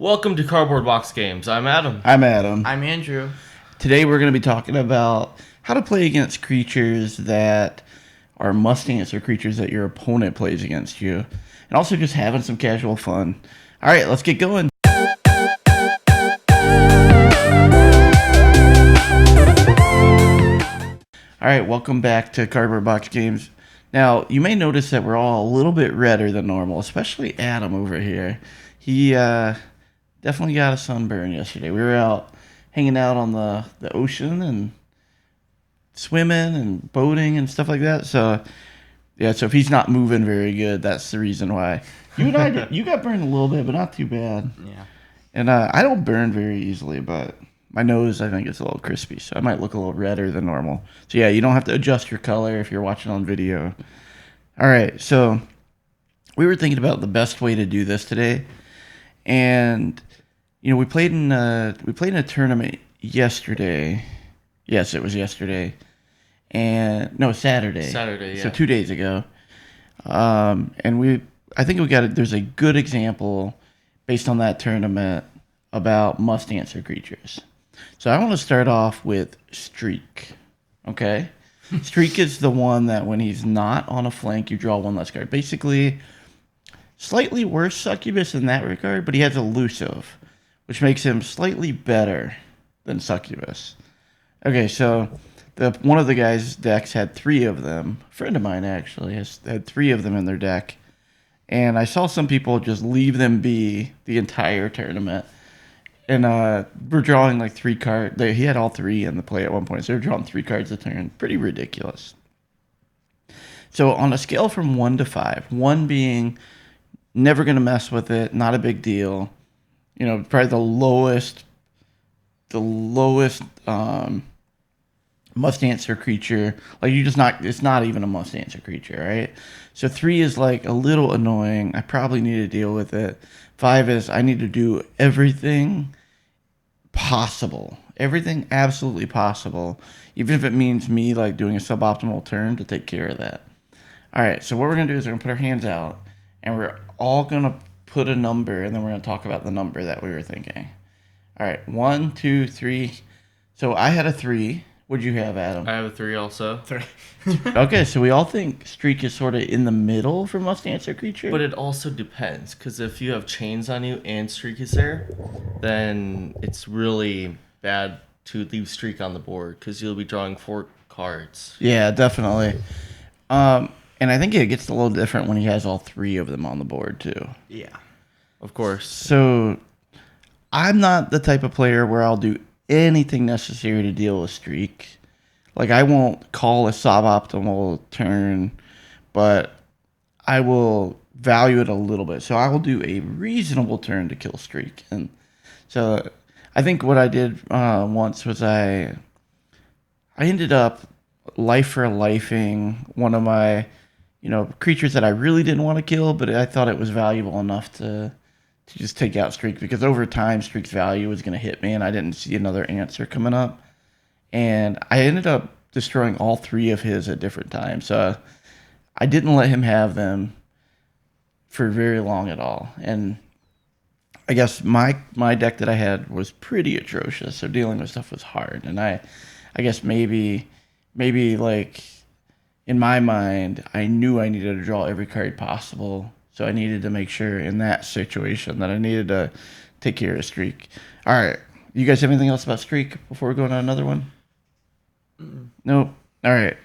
Welcome to Cardboard Box Games. I'm Adam. I'm Adam. I'm Andrew. Today we're going to be talking about how to play against creatures that are mustangs or creatures that your opponent plays against you. And also just having some casual fun. All right, let's get going. All right, welcome back to Cardboard Box Games. Now, you may notice that we're all a little bit redder than normal, especially Adam over here. He definitely got a sunburn yesterday. We were out hanging out on the ocean and swimming and boating and stuff like that. So, yeah, so if he's not moving very good, that's the reason why. You and I, you got burned a little bit, but not too bad. Yeah. And I don't burn very easily, but my nose, I think, is a little crispy, so I might look a little redder than normal. So, yeah, you don't have to adjust your color if you're watching on video. All right, so we were thinking about the best way to do this today. And, you know, we played in a tournament yesterday. Yes, it was yesterday. And, no, Saturday. Saturday, yeah. So 2 days ago. And I think there's a good example based on that tournament about must answer creatures. So I want to start off with Streak. Okay? Streak is the one that when he's not on a flank, you draw one less card. Basically, slightly worse Succubus in that regard, but he has Elusive, which makes him slightly better than Succubus. Okay, so one of the guys' decks had three of them. A friend of mine actually had three of them in their deck. And I saw some people just leave them be the entire tournament. And we're drawing like three cards. He had all three in the play at one point, so they were drawing three cards a turn. Pretty ridiculous. So on a scale from 1 to 5, 1 being never going to mess with it, not a big deal, you know, probably the lowest must answer creature. Like it's not even a must answer creature, right? So 3 is like a little annoying. I probably need to deal with it. 5 is I need to do everything possible. Everything absolutely possible. Even if it means me like doing a suboptimal turn to take care of that. All right, so what we're going to do is we're going to put our hands out and we're all going to put a number and then we're going to talk about the number that we were thinking. All right, 1, 2, 3. So I had a 3. What'd you have, Adam? I have a 3 also. 3. Okay, so we all think Streak is sort of in the middle for must answer creature. But it also depends, because if you have chains on you and Streak is there, then it's really bad to leave Streak on the board, because you'll be drawing 4 cards. Yeah, definitely. And I think it gets a little different when he has all 3 of them on the board, too. Yeah. Of course. So I'm not the type of player where I'll do anything necessary to deal with Streak. Like, I won't call a suboptimal turn, but I will value it a little bit. So I will do a reasonable turn to kill Streak. And so I think what I did once was I ended up life for lifing one of my, creatures that I really didn't want to kill, but I thought it was valuable enough to just take out Streak, because over time Streak's value was going to hit me and I didn't see another answer coming up. And I ended up destroying all 3 of his at different times. So I didn't let him have them for very long at all. And I guess my deck that I had was pretty atrocious, so dealing with stuff was hard. And I guess maybe like in my mind, I knew I needed to draw every card possible. So I needed to make sure in that situation that I needed to take care of Streak. All right. You guys have anything else about Streak before we go on to another one? Nope. All right.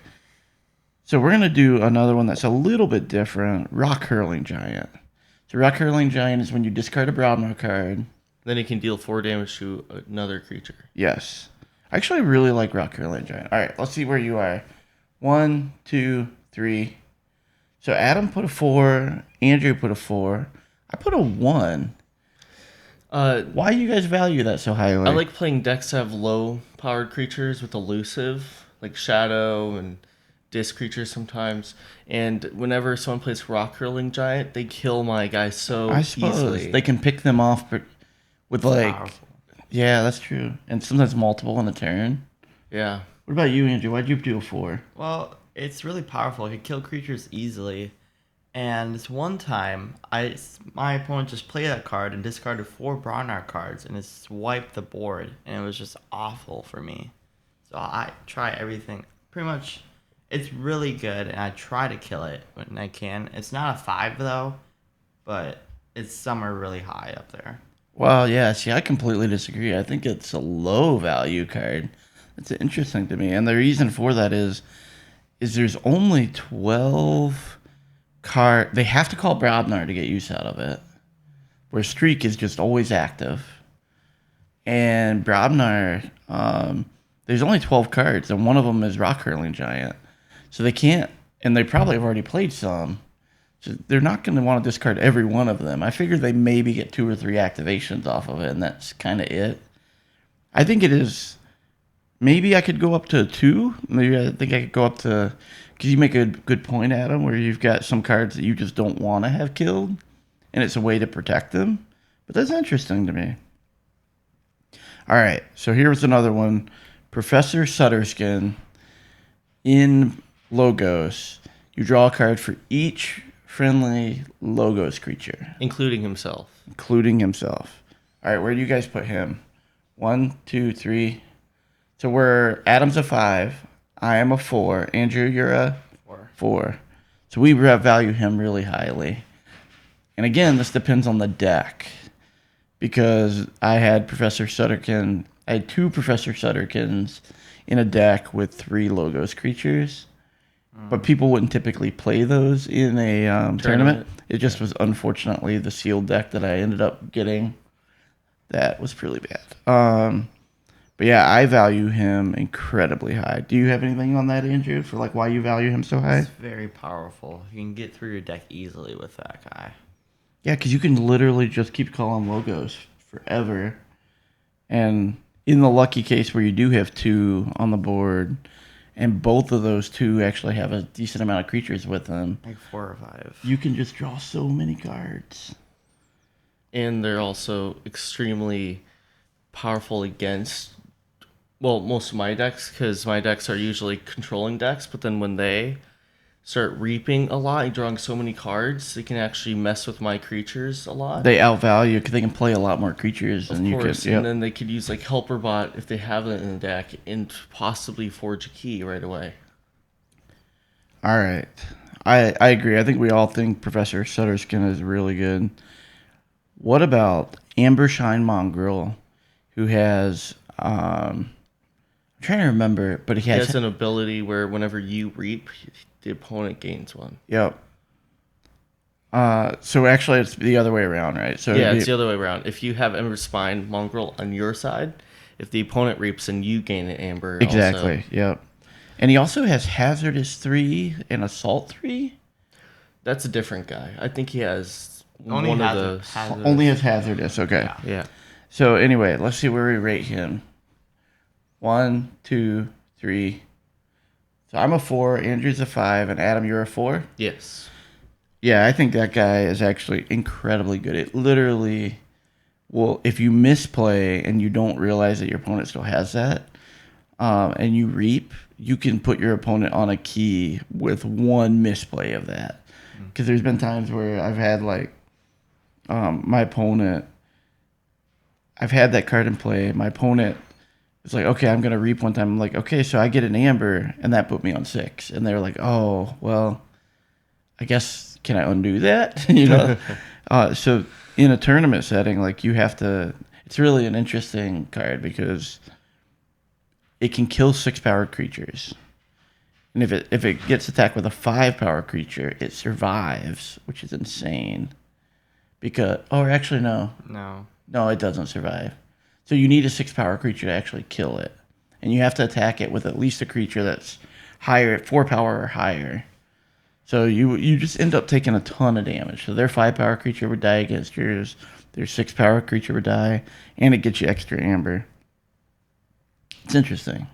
So we're going to do another one that's a little bit different. Rock Hurling Giant. So Rock Hurling Giant is when you discard a Broadmoor card. Then it can deal 4 damage to another creature. Yes. I actually really like Rock Hurling Giant. All right. Let's see where you are. 1, 2, 3. So Adam put a 4, Andrew put a 4, I put a 1. Why do you guys value that so highly? I like playing decks that have low-powered creatures with elusive, like Shadow and Disc creatures sometimes. And whenever someone plays Rock Hurling Giant, they kill my guys so easily. They can pick them off with like... Powerful. Yeah, that's true. And sometimes multiple in a turn. Yeah. What about you, Andrew? Why'd you do a 4? Well, it's really powerful. It can kill creatures easily. And this one time, my opponent just played that card and discarded 4 Bronnar cards and it swiped the board, and it was just awful for me. So I try everything. Pretty much, it's really good, and I try to kill it when I can. It's not a 5 though, but it's somewhere really high up there. Well, yeah, see, I completely disagree. I think it's a low value card. It's interesting to me. And the reason for that is there's only 12 they have to call Brobnar to get use out of it. Where Streak is just always active. And Brobnar, there's only 12 cards, and one of them is Rock Hurling Giant. So they can't, and they probably have already played some. So they're not going to want to discard every one of them. I figure they maybe get 2 or 3 activations off of it, and that's kind of it. I think it is. Maybe I could go up to 2. Maybe I think I could go up to, because you make a good point, Adam, where you've got some cards that you just don't want to have killed, and it's a way to protect them. But that's interesting to me. All right, so here's another one. Professor Sutterskin in Logos. You draw a card for each friendly Logos creature, including himself. All right, where do you guys put him? 1, 2, 3. So we're Adam's a 5. I am a 4. Andrew, you're a 4. So we value him really highly. And again, this depends on the deck. Because I had Professor Sutterkin. I had 2 Professor Sutterkins in a deck with 3 Logos creatures. But people wouldn't typically play those in a tournament. It just was unfortunately the sealed deck that I ended up getting. That was really bad. But yeah, I value him incredibly high. Do you have anything on that, Andrew, for like why you value him so high? It's very powerful. You can get through your deck easily with that guy. Yeah, because you can literally just keep calling Logos forever. And in the lucky case where you do have 2 on the board, and both of those 2 actually have a decent amount of creatures with them, like 4 or 5, you can just draw so many cards. And they're also extremely powerful against, well, most of my decks, because my decks are usually controlling decks, but then when they start reaping a lot and drawing so many cards, they can actually mess with my creatures a lot. They outvalue because they can play a lot more creatures than you can. And then they could use like Helper Bot if they have it in the deck and possibly forge a key right away. All right. I agree. I think we all think Professor Sutterskin is really good. What about Ambershine Mongrel, who has I'm trying to remember, but he has an ability where whenever you reap, the opponent gains 1. Yep. So actually, it's the other way around, right? So yeah, it's the other way around. If you have Amber Spine Mongrel on your side, if the opponent reaps, then you gain an Amber. Exactly. Also. Yep. And he also has Hazardous 3 and Assault 3. That's a different guy. I think he has only one of those. Only has Hazardous. Okay. Yeah. So anyway, let's see where we rate him. 1, 2, 3. So I'm a 4, Andrew's a 5, and Adam, you're a 4? Yes. Yeah, I think that guy is actually incredibly good. It literally will, if you misplay and you don't realize that your opponent still has that, and you reap, you can put your opponent on a key with 1 misplay of that. Because there's been times where I've had like my opponent, I've had that card in play. My opponent was like, okay, I'm going to reap one time. I'm like, okay, so I get an Amber, and that put me on 6. And they're like, oh, well, I guess, can I undo that? You know? So in a tournament setting, like you have to, it's really an interesting card because it can kill 6-powered creatures. And if it gets attacked with a 5-power creature, it survives, which is insane. Because, or actually, no, it doesn't survive. So you need a 6-power creature to actually kill it, and you have to attack it with at least a creature that's higher, 4 power or higher. So you just end up taking a ton of damage. So their 5-power creature would die against yours. Their 6-power creature would die, and it gets you extra Amber. It's interesting.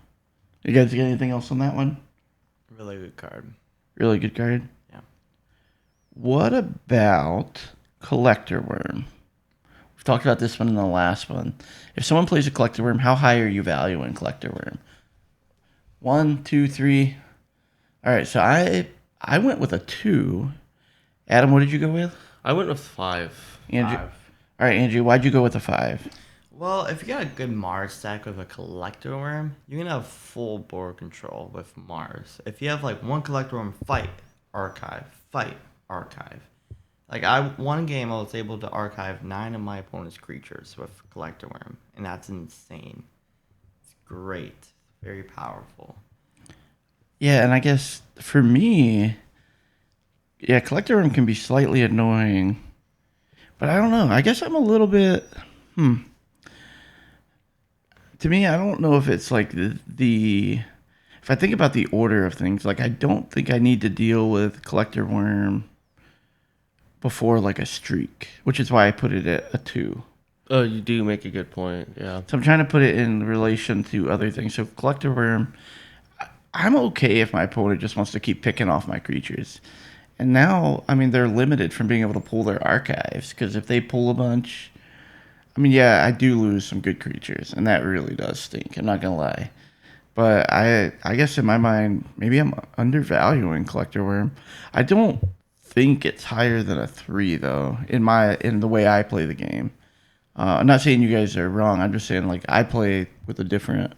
You guys got anything else on that one? Really good card. Really good card? Yeah. What about Collector Worm? We've talked about this one in the last one. If someone plays a Collector Worm, how high are you valuing Collector Worm? 1, 2, 3. All right, so I went with a 2, Adam, what did you go with? I went with 5. Andrew. 5. All right, Andrew, why'd you go with a 5? Well, if you got a good Mars stack with a collector worm, you can have full board control with Mars. If you have like one collector worm, fight, archive, fight, archive. Like one game I was able to archive 9 of my opponent's creatures with collector worm, and that's insane. It's great, very powerful. Yeah, and I guess for me, yeah, collector room can be slightly annoying, but I don't know. I guess I'm a little bit. To me, I don't know if it's like the. If I think about the order of things, like I don't think I need to deal with collector worm before like a streak, which is why I put it at a 2. Oh, you do make a good point. Yeah. So I'm trying to put it in relation to other things. So collector worm, I'm okay if my opponent just wants to keep picking off my creatures. And now, I mean, they're limited from being able to pull their archives because if they pull a bunch, I mean, yeah, I do lose some good creatures, and that really does stink. I'm not gonna lie, but I guess in my mind, maybe I'm undervaluing collector worm. I don't think it's higher than a 3 though. In the way I play the game, I'm not saying you guys are wrong. I'm just saying like I play with a different.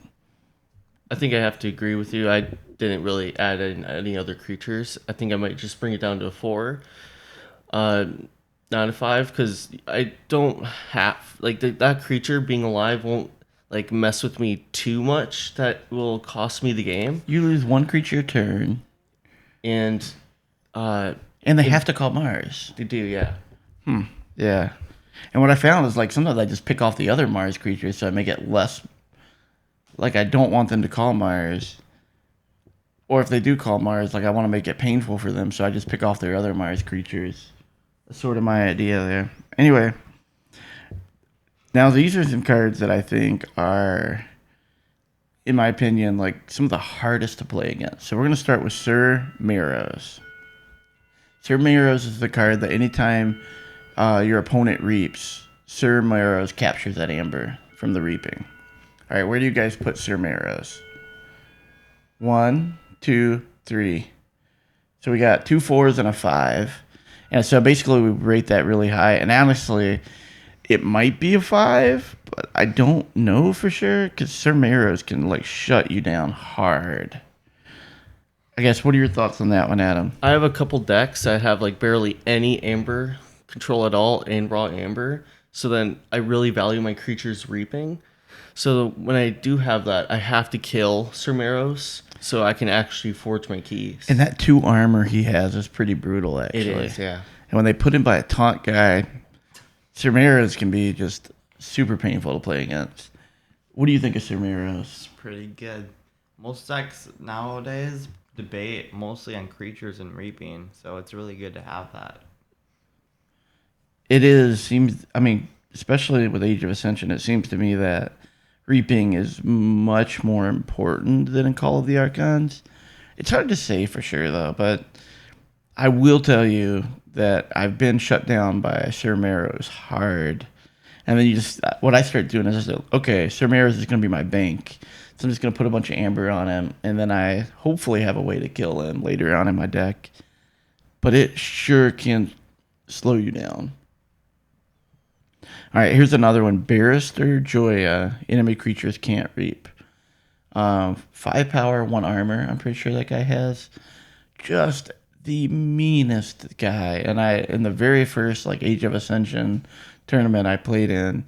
I think I have to agree with you. I didn't really add in any other creatures. I think I might just bring it down to a 4. Not a 5, because I don't have like that creature being alive won't like mess with me too much. That will cost me the game, You lose one creature a turn, and and they have to call Mars. they do, yeah. Yeah. And what I found is like sometimes I just pick off the other Mars creatures so I make it less like I don't want them to call Mars. Or if they do call Mars, like I want to make it painful for them, so I just pick off their other Mars creatures. That's sort of my idea there. Anyway, now these are some cards that I think are, in my opinion, like some of the hardest to play against. So we're gonna start with Sir Meros. Sir Meros is the card that anytime your opponent reaps, Sir Meros captures that amber from the reaping. All right, where do you guys put Sir Meros? 1, 2, 3. So we got 2 4s and a 5. And so basically we rate that really high. And honestly, it might be a 5, but I don't know for sure because Sir Meros can like shut you down hard. I guess, what are your thoughts on that one, Adam? I have a couple decks that have like barely any amber control at all and raw amber. So then I really value my creatures reaping. So when I do have that, I have to kill Sir Meros so I can actually forge my keys. And that 2 armor he has is pretty brutal, actually. It is, yeah. And when they put him by a taunt guy, Sir Meros can be just super painful to play against. What do you think of Sir Meros? It's pretty good. Most decks nowadays debate mostly on creatures and reaping, so it's really good to have that. It is, seems, I mean, especially with Age of Ascension, it seems to me that reaping is much more important than in Call of the Archons. It's hard to say for sure, though, but I will tell you that I've been shut down by Sir Meros hard. And then what I start doing is okay, Sir Meros is going to be my bank. So I'm just going to put a bunch of amber on him, and then I hopefully have a way to kill him later on in my deck. But it sure can slow you down. All right, here's another one. Barrister Joya. Enemy creatures can't reap. 5 power, 1 armor. I'm pretty sure that guy has. Just the meanest guy. And in the very first like Age of Ascension tournament I played in,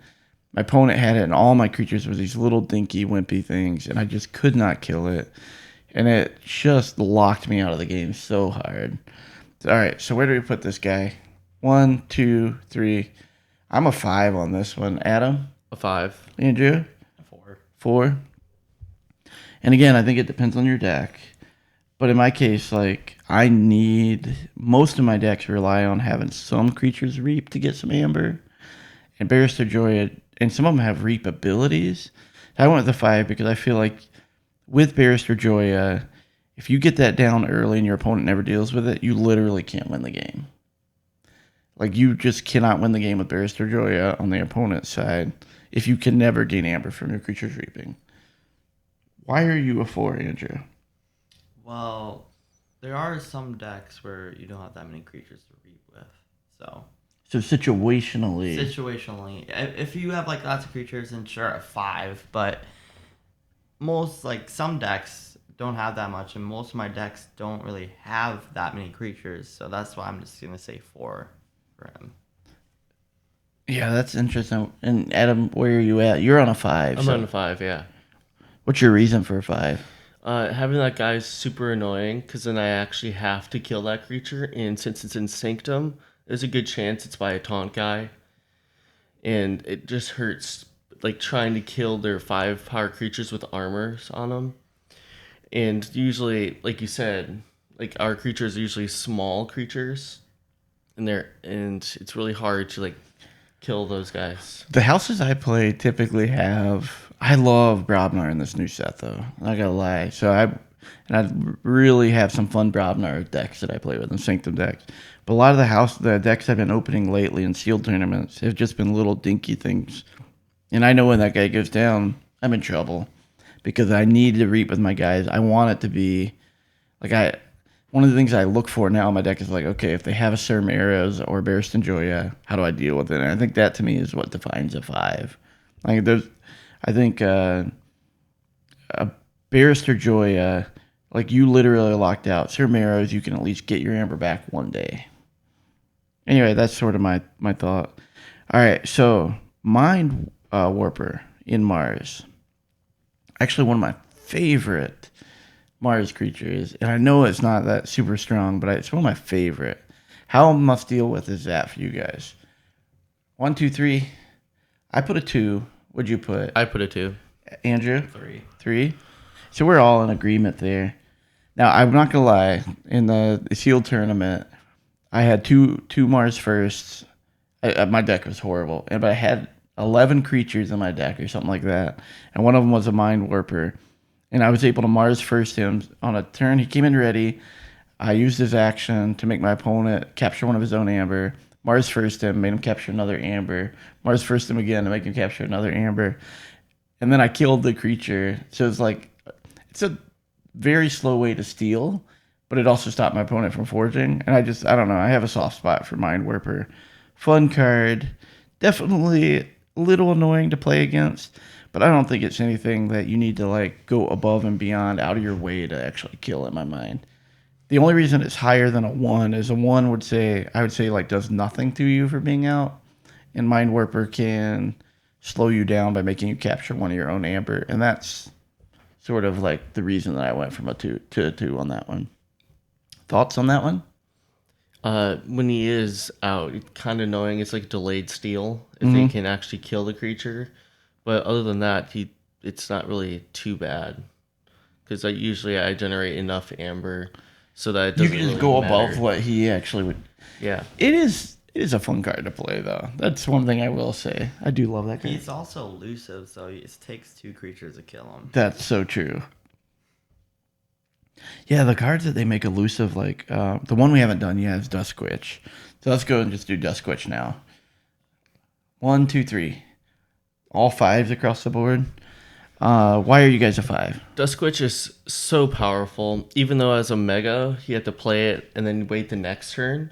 my opponent had it, and all my creatures were these little dinky, wimpy things, and I just could not kill it. And it just locked me out of the game so hard. All right, so where do we put this guy? 1, 2, 3. I'm a 5 on this one. Adam? A 5. Andrew? 4. 4. And again, I think it depends on your deck. But in my case, like, most of my decks rely on having some creatures reap to get some amber. And Barrister Joya, and some of them have reap abilities. I went with the 5 because I feel like with Barrister Joya, if you get that down early and your opponent never deals with it, you literally can't win the game. Like, you just cannot win the game with Barrister Joya on the opponent's side if you can never gain amber from your creatures reaping. Why are you a 4, Andrew? Well, there are some decks where you don't have that many creatures to reap with. So situationally. if you have like lots of creatures, then sure, a 5. But most like some decks don't have that much, and most of my decks don't really have that many creatures. So that's why I'm just gonna say 4 for him. Yeah, that's interesting. And Adam, where are you at? You're on a 5. I'm on a 5, yeah. What's your reason for a 5? Having that guy's super annoying because then I actually have to kill that creature, and since it's in Sanctum, there's a good chance it's by a taunt guy, and it just hurts like trying to kill their 5 power creatures with armors on them. And usually, like you said, like our creatures are usually small creatures, and it's really hard to like kill those guys. The houses I play typically have. I love Brobnar in this new set, though. I'm not gonna lie. I really have some fun Brobnar decks that I play with, and Sanctum decks. But a lot of the decks I've been opening lately in sealed tournaments have just been little dinky things. And I know when that guy goes down, I'm in trouble because I need to reap with my guys. I want it to be like one of the things I look for now in my deck is like, okay, if they have a Serm Arrows or Barristan Joya, how do I deal with it? And I think that to me is what defines a 5. Like I think a Barrister Joya, like you literally locked out. Serm Arrows, you can at least get your Amber back one day. Anyway, that's sort of my thought. All right, so Mind Warper in Mars. Actually, one of my favorite Mars creatures, and I know it's not that super strong, but it's one of my favorite. How must deal with is that for you guys? 1, 2, 3. I put a 2. What'd you put? I put a 2. Andrew? 3. 3. So we're all in agreement there. Now I'm not gonna lie. In the sealed tournament, I had two Mars firsts. My deck was horrible, but I had 11 creatures in my deck or something like that, and one of them was a Mind Warper. And I was able to Mars first him on a turn. He came in ready. I used his action to make my opponent capture one of his own Amber. Mars first him, made him capture another Amber. Mars first him again to make him capture another Amber. And then I killed the creature. So it's a very slow way to steal, but it also stopped my opponent from forging. And I don't know. I have a soft spot for Mind Warper. Fun card. Definitely a little annoying to play against. But I don't think it's anything that you need to like go above and beyond out of your way to actually kill in my mind. The only reason it's higher than a 1 is a 1 would say like does nothing to you for being out. And Mind Warper can slow you down by making you capture one of your own Amber. And that's sort of like the reason that I went from a 2 to a 2 on that one. Thoughts on that one? When he is out, it's kind of annoying. It's like delayed steal if they can actually kill the creature. But other than that, it's not really too bad because usually I generate enough Amber so that it doesn't you can just really go matter. above what he actually would. Yeah, It is a fun card to play though. That's one thing I will say. I do love that card. He's also elusive, so it takes 2 creatures to kill him. That's so true. Yeah, the cards that they make elusive, like the one we haven't done yet is Duskwitch. So let's go and just do Duskwitch now. 1, 2, 3. All 5s across the board. Why are you guys a 5? Duskwitch is so powerful. Even though as a mega, you have to play it and then wait the next turn.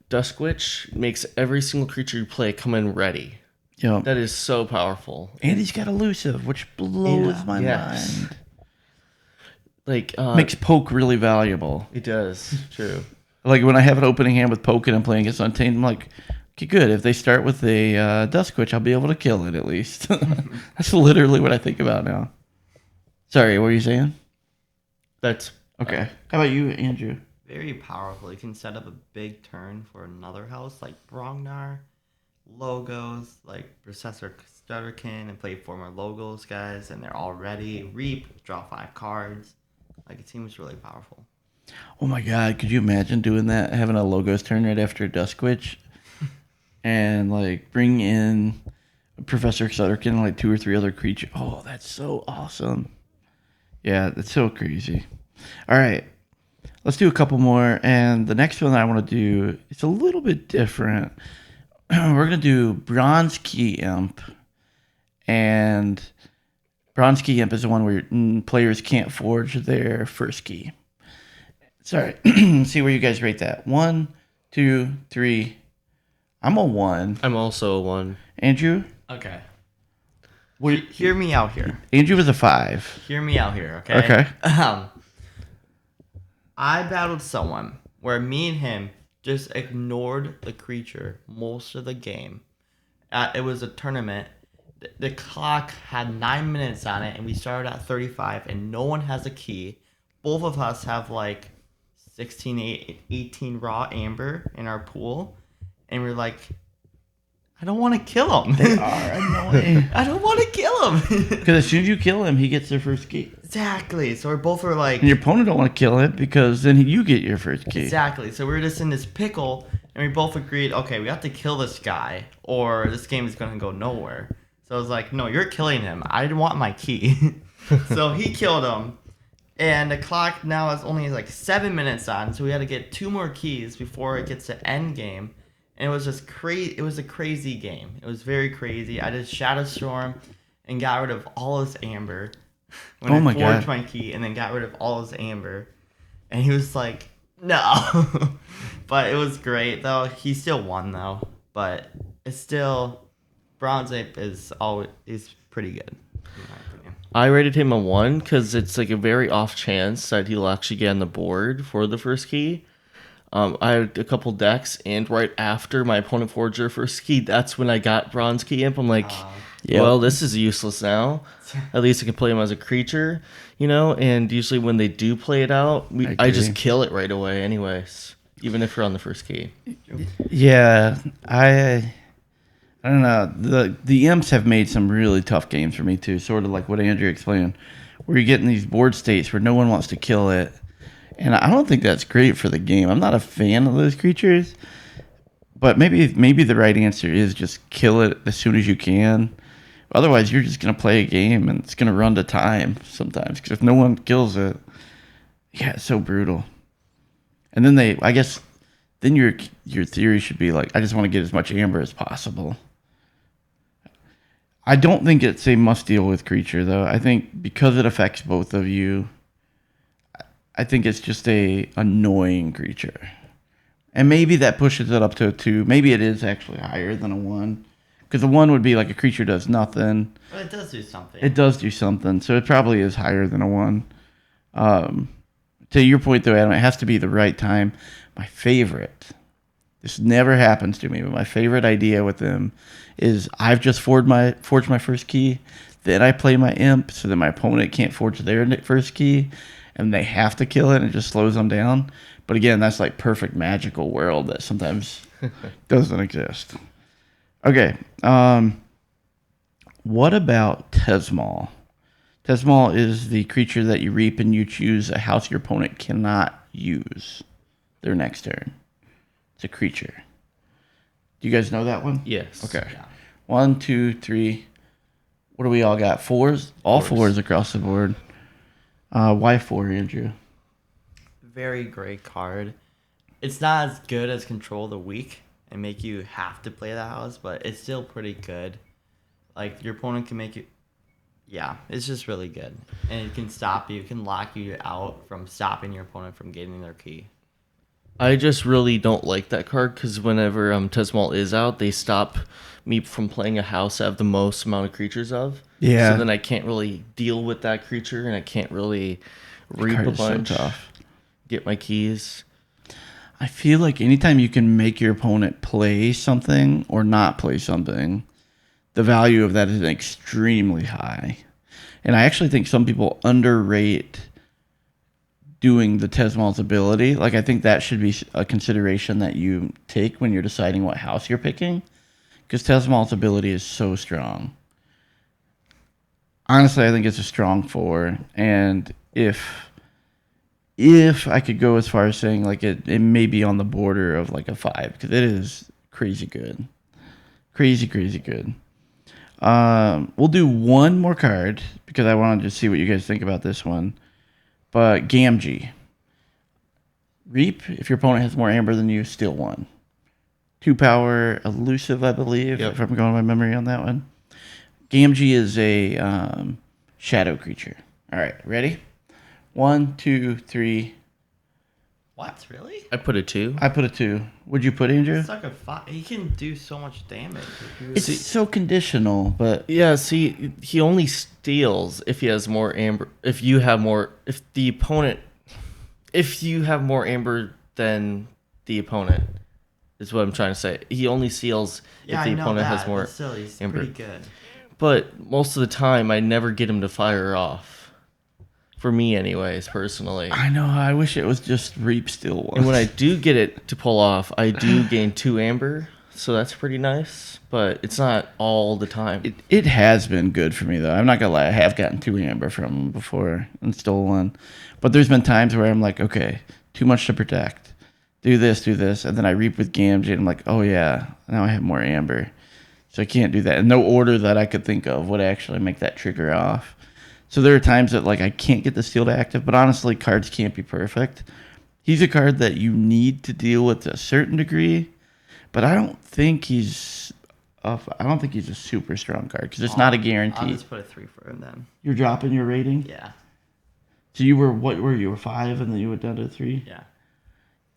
Duskwitch makes every single creature you play come in ready. Yep. That is so powerful. And he's got elusive, which blows my mind. Like Makes poke really valuable. it does. True. Like when I have an opening hand with poke and I'm playing against Untamed, I'm like, okay, good. If they start with a Duskwitch, I'll be able to kill it at least. That's literally what I think about now. Sorry, what were you saying? That's Okay. How about you, Andrew? Very powerful. You can set up a big turn for another house like Brongnar, logos like Processor Stutterkin, and play 4 more logos, guys, and they're all ready. Reap, draw 5 cards. Like, it seems really powerful. Oh my god, could you imagine doing that? Having a logos turn right after Duskwitch? And like bring in Professor Stutterkin and like 2 or 3 other creatures. Oh, that's so awesome. Yeah, that's so crazy. All right. Let's do a couple more. And the next one that I want to do, it's a little bit different. We're going to do Bronze Key Imp. And Bronze Key Imp is the one where players can't forge their first key. Sorry. See where you guys rate that. 1, 2, 3, I'm a 1. I'm also a 1. Andrew? Okay. What, Hear me out here. Andrew was a 5. Hear me out here, okay? Okay. I battled someone where me and him just ignored the creature most of the game. It was a tournament. The clock had 9 minutes on it, and we started at 35, and no one has a key. Both of us have like 16, 18 raw amber in our pool, and we're like, I don't want to kill him. They are annoying. I don't want to kill him. Because as soon as you kill him, he gets their first key. Exactly. So we're both were like... And your opponent don't want to kill it because then you get your first key. Exactly. So we were just in this pickle, and we both agreed, okay, we have to kill this guy, or this game is going to go nowhere. So I was like, no, you're killing him. I want my key. So he killed him, and the clock now is only like 7 minutes on, so we had to get 2 more keys before it gets to end game. And it was just crazy. It was a crazy game. It was very crazy. I just Shadow Storm and got rid of all his amber when I forged my key, and then got rid of all his amber. And he was like, no. But it was great, though. He still won, though. But it's still... Bronze Ape is pretty good, in my opinion. I rated him a 1 because it's like a very off chance that he'll actually get on the board for the first key. I had a couple decks, and right after my opponent forged their first key, that's when I got Bronze Key Imp. I'm like, well, this is useless now. At least I can play him as a creature, and usually when they do play it out, I just kill it right away anyways, even if you're on the first key. Yeah, I don't know. The imps have made some really tough games for me too, sort of like what Andrew explained, where you're getting these board states where no one wants to kill it. And I don't think that's great for the game. I'm not a fan of those creatures. But maybe the right answer is just kill it as soon as you can. Otherwise, you're just going to play a game and it's going to run to time sometimes. Because if no one kills it, yeah, it's so brutal. And then then your theory should be like, I just want to get as much amber as possible. I don't think it's a must deal with creature, though. I think because it affects both of you, I think it's just a annoying creature. And maybe that pushes it up to a 2. Maybe it is actually higher than a 1. Because a 1 would be like a creature does nothing. But it does do something. It does do something. So it probably is higher than a 1. To your point, though, Adam, it has to be the right time. My favorite, this never happens to me, but my favorite idea with them is I've just forged my first key. Then I play my imp so that my opponent can't forge their first key. And they have to kill it, and it just slows them down. But again, that's like perfect magical world that sometimes doesn't exist. Okay. What about Tesmal? Tesmal is the creature that you reap and you choose a house your opponent cannot use their next turn. It's a creature. Do you guys know that one? Yes. Okay. Yeah. 1, 2, 3. What do we all got? 4s? All 4s across the board. Why 4, Andrew? Very great card. It's not as good as Control the Weak and make you have to play the house, but it's still pretty good. Like, your opponent can make you... Yeah, it's just really good. And it can stop you. It can lock you out from stopping your opponent from getting their key. I just really don't like that card because whenever Tesmal is out, they stop me from playing a house I have the most amount of creatures of. Yeah. So then I can't really deal with that creature, and I can't really reap a bunch, so tough. Get my keys. I feel like anytime you can make your opponent play something or not play something, the value of that is extremely high. And I actually think some people underrate doing the Tesmal's ability. Like, I think that should be a consideration that you take when you're deciding what house you're picking, because Tesmal's ability is so strong. Honestly, I think it's a strong 4, and if I could go as far as saying like it may be on the border of like a 5, because it is crazy good. Crazy good. We'll do one more card because I wanted to see what you guys think about this one. But Gamgee. Reap, if your opponent has more amber than you, steal 1. 2 power, elusive, I believe, if I'm going by memory on that one. Gamgee is a shadow creature. All right, ready? 1, 2, 3. What? Really? I put a 2. I put a 2. Would you put, Andrew? It's like a 5. He can do so much damage. It's so conditional, but Yeah, see, he only steals if he has more amber. If you have more, if you have more amber than the opponent, is what I'm trying to say. He only steals Yeah, if the I know opponent that, has more but still, he's amber. pretty good. But most of the time, I never get him to fire off. For me, anyways, personally. I know. I wish it was just Reap Steel once. And when I do get it to pull off, I do gain 2 amber, so that's pretty nice. But it's not all the time. It has been good for me, though. I'm not going to lie. I have gotten 2 amber from him before and stole 1. But there's been times where I'm like, okay, too much to protect. Do this. And then I Reap with Gamgee, and I'm like, oh, yeah, now I have more amber. So I can't do that. And no order that I could think of would actually make that trigger off. So there are times that like I can't get the steal to active, but honestly, cards can't be perfect. He's a card that you need to deal with to a certain degree, but I don't think he's a super strong card because it's not a guarantee. I'll just put a 3 for him then. You're dropping your rating? Yeah. So you were what were you? You were 5 and then you went down to 3? Yeah.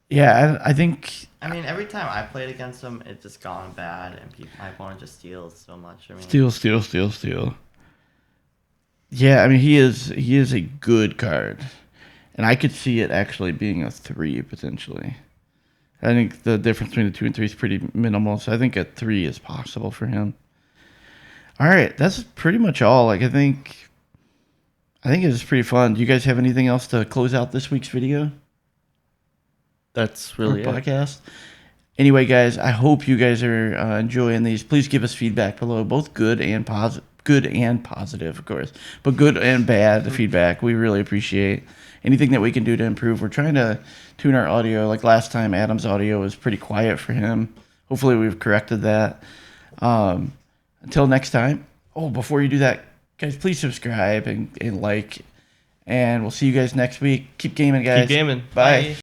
Yeah, I think. I mean, every time I played against him, it's just gone bad, and my opponent just steals so much. I mean, Steal. Yeah, I mean he is a good card, and I could see it actually being a 3 potentially. I think the difference between the 2 and 3 is pretty minimal, so I think a 3 is possible for him. All right, that's pretty much all. Like I think it was pretty fun. Do you guys have anything else to close out this week's video? That's really it. Podcast. Anyway, guys, I hope you guys are enjoying these. Please give us feedback below, both good and positive, of course, but good and bad feedback. We really appreciate anything that we can do to improve. We're trying to tune our audio. Like last time, Adam's audio was pretty quiet for him. Hopefully, we've corrected that. Until next time. Oh, before you do that, guys, please subscribe and like. And we'll see you guys next week. Keep gaming, guys. Keep gaming. Bye.